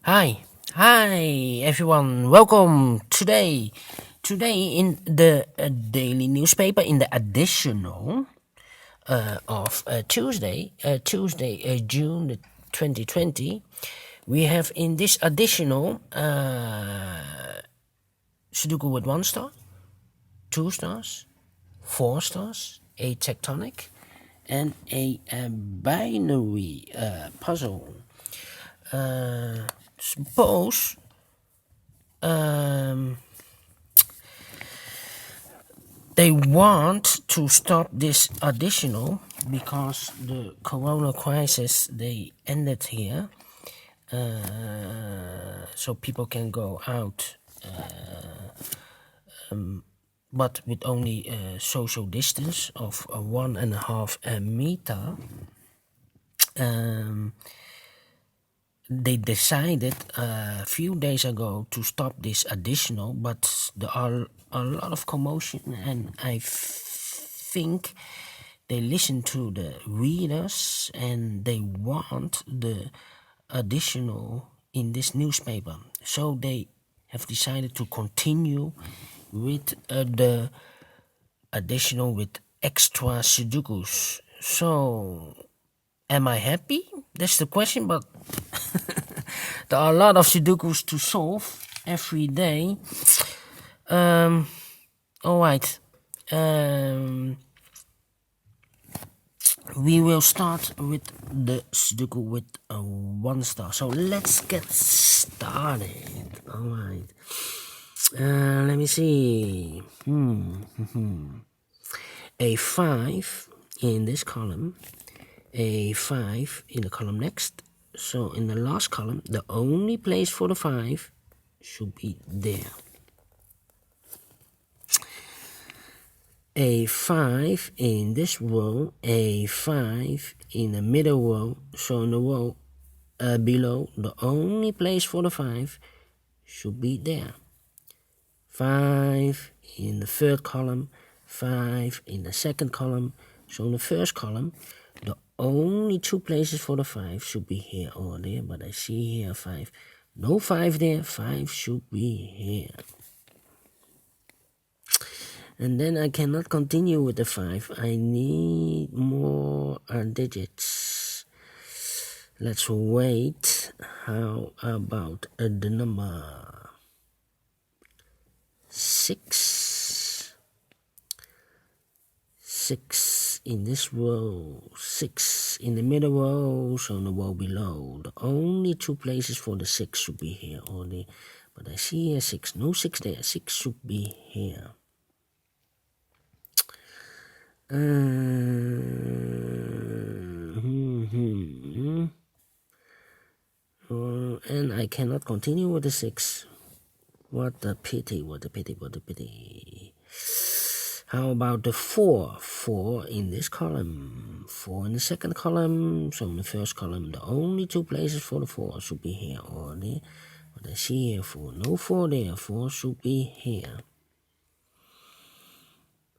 Hi everyone. Welcome today in the daily newspaper in the additional of Tuesday, June the 2020. We have in this additional Sudoku with 1 star, 2 stars, 4 stars, a tectonic, and a binary puzzle. Suppose they want to stop this additional because the corona crisis they ended here, so people can go out, but with only social distance of 1.5 meter. They decided a few days ago to stop this additional, but there are a lot of commotion, and I think they listen to the readers and they want the additional in this newspaper, so they have decided to continue with the additional with extra Sudokus. So am I happy? That's the question, but there are a lot of Sudokus to solve every day. Alright. We will start with the Sudoku with a 1 star. So let's get started. Alright. Let me see. A 5 in this column. A 5 in the column next. So in the last column, the only place for the 5 should be there. A 5 in this row, a 5 in the middle row. So in the row below, the only place for the 5 should be there. 5 in the third column, 5 in the second column. So in the first column, the only 2 places for the 5 should be here or there, but I see here 5. No 5 there, 5 should be here. And then I cannot continue with the 5. I need more digits. Let's wait. How about the number 6? 6 in this row, 6 in the middle row, so in the row below. The only 2 places for the 6 should be here or there, but I see here 6. No 6 there, 6 should be here. And I cannot continue with the 6. What a pity, what a pity, what a pity. How about the 4? 4 in this column, 4 in the second column. So in the first column, the only 2 places for the 4 should be here or there. But I see here 4. No 4 there, 4 should be here.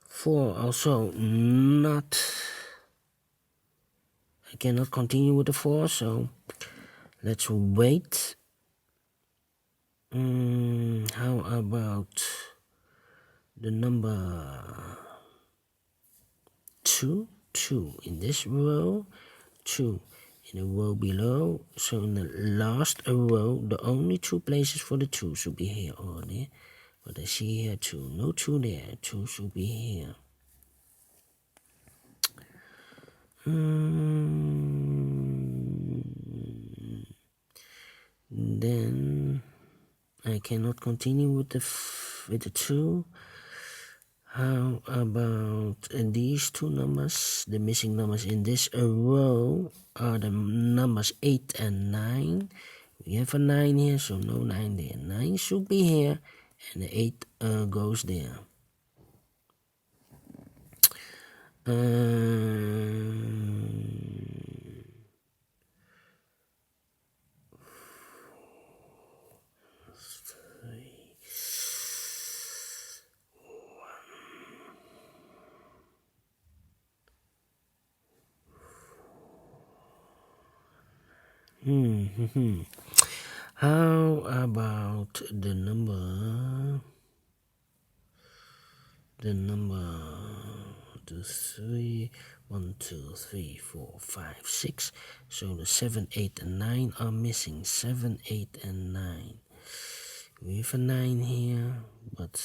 4 also not. I cannot continue with the 4, so let's wait. How about the number 2? 2 in this row, 2 in the row below. So in the last row, the only 2 places for the 2 should be here or there. But I see here 2. No 2 there. 2 should be here. Then I cannot continue with the 2. How about these 2 numbers? The missing numbers in this row are the numbers 8 and 9. We have a 9 here, so no 9 there. 9 should be here, and the 8 goes there. How about the number the 3, 1, 2, 3, 4, 5, 6. So the 7, 8 and 9 are missing. 7, 8 and 9. We have a 9 here, but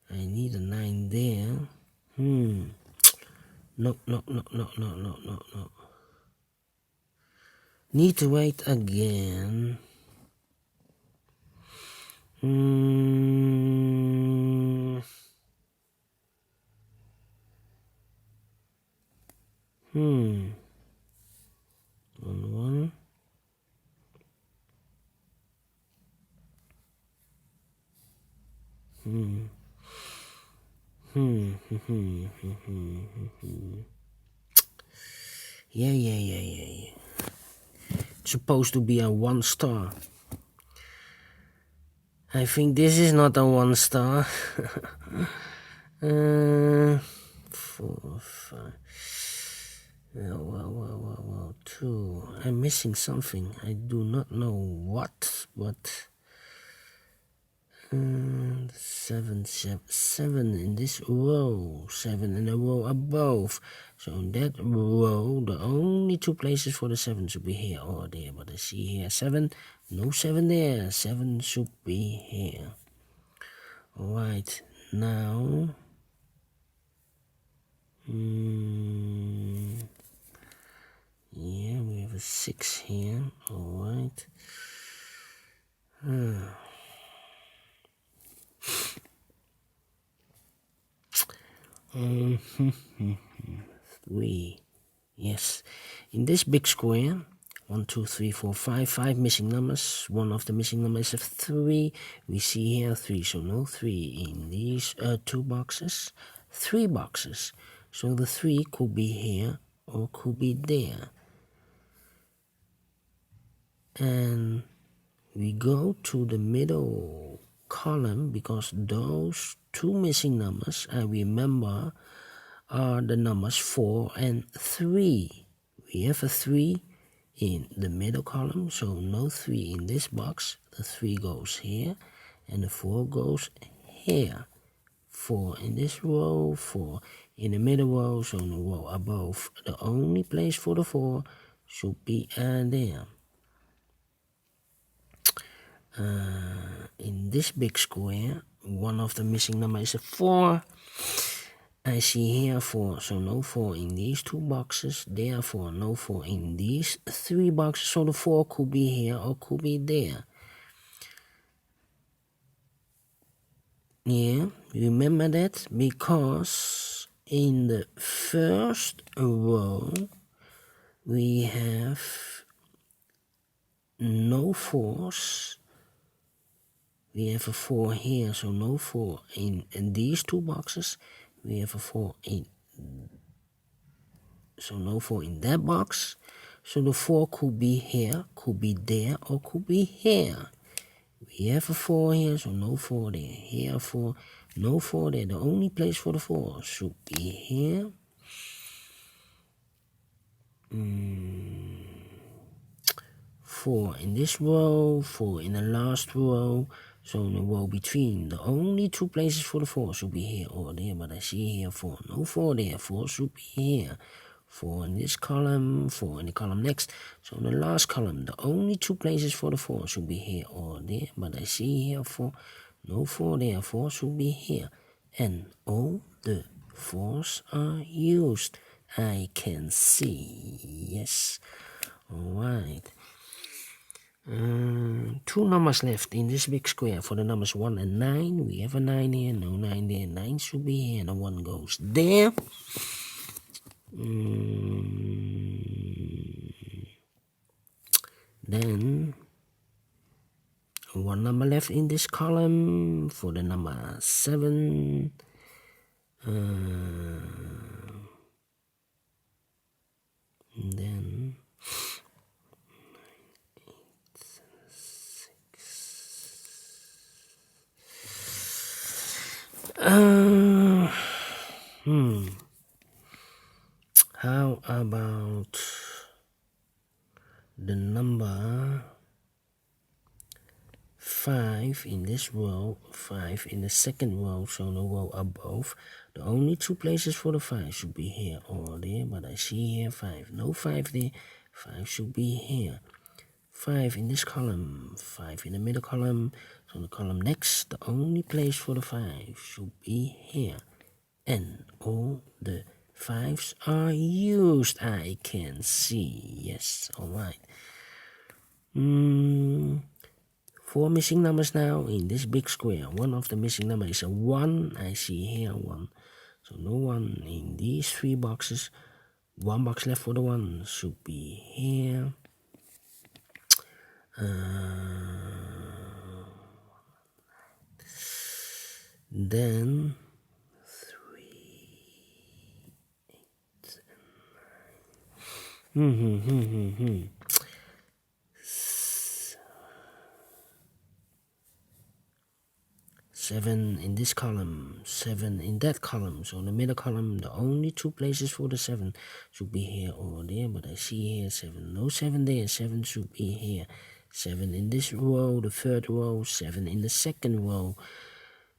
I need a 9 there. No. Need to wait again. One. Yeah. It's supposed to be a 1 star. I think this is not a 1 star. 4, 5. Well, 2. I'm missing something. I do not know what, but 7 in this row, 7 in a row above. So in that row, the only 2 places for the 7 should be here or there. But I see here 7, no 7 there. 7 should be here. Alright, now yeah, we have a 6 here. Alright. 3. Yes. In this big square, 1, 2, 3, 4, 5. 5 missing numbers. One of the missing numbers is 3. We see here 3, so no 3 in these 2 boxes. 3 boxes. So the 3 could be here or could be there. And we go to the middle column because those 2 missing numbers, I remember, are the numbers 4 and 3. We have a 3 in the middle column, so no 3 in this box. The 3 goes here and the 4 goes here. 4 in this row, 4 in the middle row, so in the row above. The only place for the 4 should be there. In this big square, one of the missing numbers is a 4. I see here 4, so no 4 in these 2 boxes, therefore no 4 in these 3 boxes, so the 4 could be here or could be there. Yeah, remember that? Because in the first row, we have no 4s. We have a 4 here, so no 4 in these 2 boxes. We have a 4 in, so no 4 in that box. So the 4 could be here, could be there, or could be here. We have a 4 here, so no 4 there. Here 4, no 4 there. The only place for the 4 should be here. 4 in this row, 4 in the last row. So in the row between, the only 2 places for the 4 should be here or there, but I see here 4. No 4 there, 4 should be here. 4 in this column, 4 in the column next. So in the last column, the only 2 places for the 4 should be here or there, but I see here 4. No 4 there, 4 should be here. And all the 4s are used. I can see, yes. Alright. 2 numbers left in this big square for the numbers 1 and 9. We have a 9 here, no 9 there. 9 should be here, and the 1 goes there. Then 1 number left in this column for the number 7. Then 8, 6. How about the number 5 in this row, 5 in the second row, so no row above. The only two places for the 5 should be here or there, but I see here 5. No 5 there, 5 should be here. 5 in this column, 5 in the middle column, so the column next, the only place for the 5 should be here. And all the 5s are used, I can see. Yes, alright. 4 missing numbers now in this big square. One of the missing numbers is a 1. I see here 1. So no 1 in these 3 boxes. 1 box left for the 1 should be here. Then 3, 8, 7 in this column, 7 in that column. So in the middle column, the only two places for the 7 should be here or there. But I see here 7. No 7 there. 7 should be here. 7 in this row, the third row. 7 in the second row,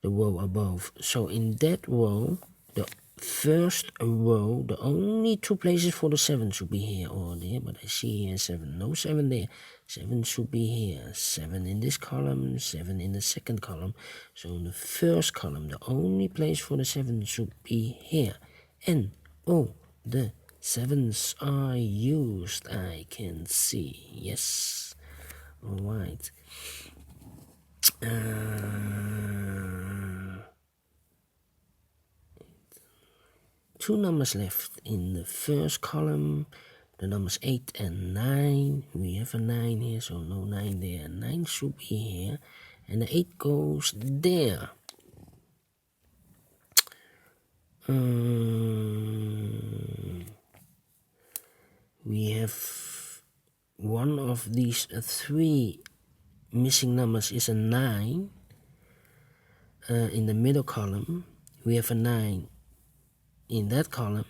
the row above. So in that row, the first row, the only two places for the 7 should be here or there. But I see here 7. No 7 there. 7 should be here. 7 in this column, 7 in the second column. So in the first column, the only place for the 7 should be here. And all the 7s are used, I can see. Yes. Alright. 2 numbers left in the first column. The numbers 8 and 9. We have a 9 here, so no 9 there. 9 should be here. And the 8 goes there. We have one of these 3 missing numbers is a 9. In the middle column, we have a 9 in that column.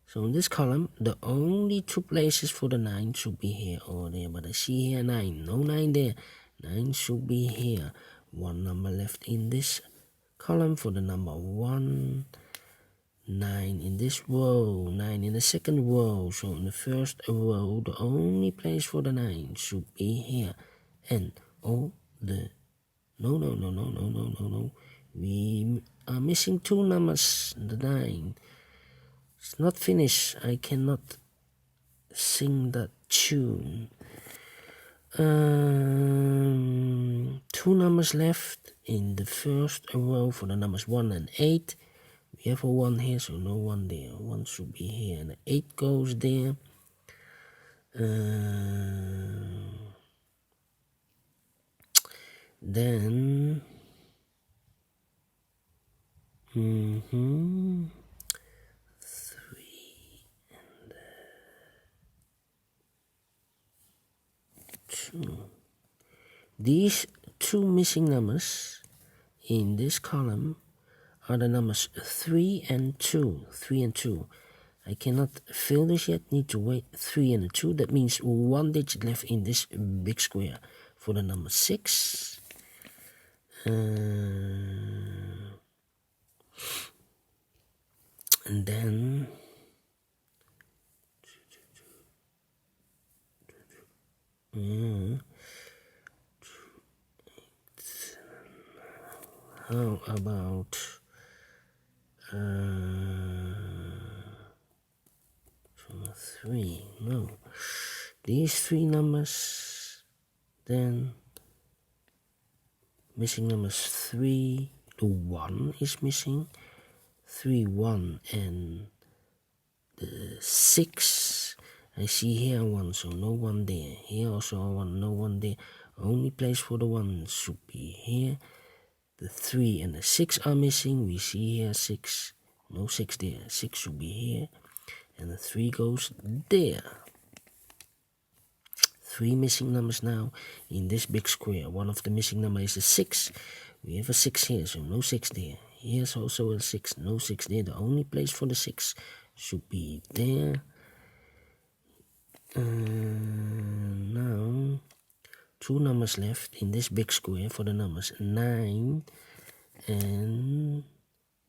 So in this column, the only two places for the 9 should be here or there. But I see here 9. No 9 there. 9 should be here. 1 number left in this column for the number 1. 9 in this row. 9 in the second row. So in the first row, the only place for the 9 should be here. And all the... No. We are missing 2 numbers. The 9. It's not finished. I cannot sing that tune. 2 numbers left in the first row for the numbers 1 and 8. We have a 1 here, so no 1 there. 1 should be here, and the 8 goes there. Then... 2. These 2 missing numbers in this column are the numbers 3 and 2. 3 and 2. I cannot fill this yet. Need to wait. 3 and a 2. That means 1 digit left in this big square for the number 6. And then... How about 3? No. These 3 numbers, then missing numbers 3, the 1 is missing. 3, 1, and the 6. I see here 1, so no 1 there. Here also 1, no 1 there. Only place for the 1 should be here. The 3 and the 6 are missing. We see here 6. No 6 there. 6 should be here. And the 3 goes there. 3 missing numbers now in this big square. One of the missing numbers is a 6. We have a 6 here, so no 6 there. Here's also a 6. No 6 there. The only place for the 6 should be there. Now 2 numbers left in this big square for the numbers 9 and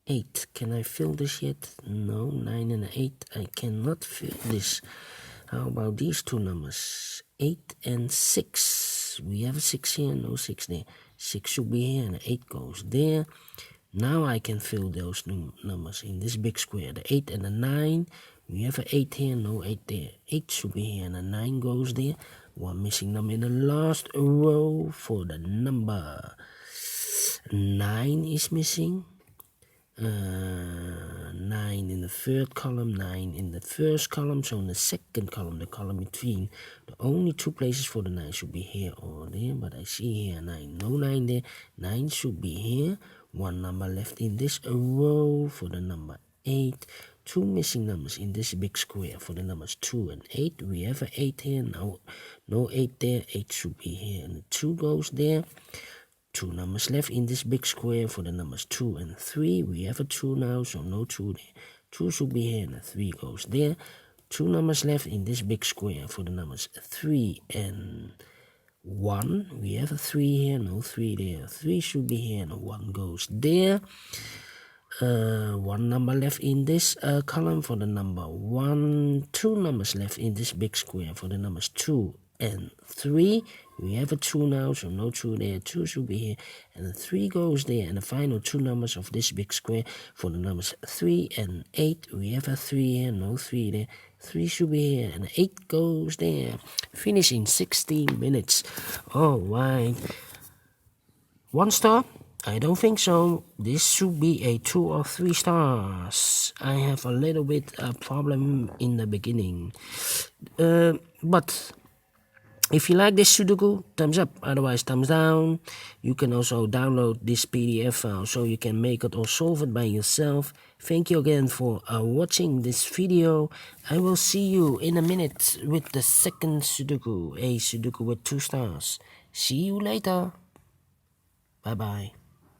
8. Can I fill this yet? No, 9 and 8. I cannot fill this. How about these two numbers? 8 and 6. We have a 6 here, no 6 there. 6 should be here and 8 goes there. Now I can fill those numbers in this big square. The 8 and the 9. We have an 8 here, no 8 there. 8 should be here and a 9 goes there. One missing number in the last row for the number 9 is missing. 9 in the third column, 9 in the first column. So in the second column, the column between, the only two places for the 9 should be here or there. But I see here 9, no 9 there. 9 should be here. One number left in this row for the number 8. Two missing numbers in this big square for the numbers 2 and 8. We have an 8 here, no 8 there. 8 should be here and the 2 goes there. Two numbers left in this big square for the numbers 2 and 3. We have a 2 now, so no 2 there. 2 should be here and a 3 goes there. Two numbers left in this big square for the numbers 3 and 1. We have a 3 here, no 3 there. 3 should be here and a 1 goes there. One number left in this column for the number 1. Two numbers left in this big square for the numbers 2 and 3. We have a 2 now, so no 2 there. 2 should be here and the 3 goes there. And the final two numbers of this big square for the numbers 3 and 8. We have a 3 here, no 3 there. 3 should be here and 8 goes there. Finish in 16 minutes. Alright. 1 star? I don't think so. This should be a 2 or 3 stars. I have a little bit problem in the beginning. But if you like this Sudoku, thumbs up, otherwise thumbs down. You can also download this PDF file so you can make it or solve it by yourself. Thank you again for watching this video. I will see you in a minute with the second Sudoku, a Sudoku with 2 stars. See you later. Bye bye.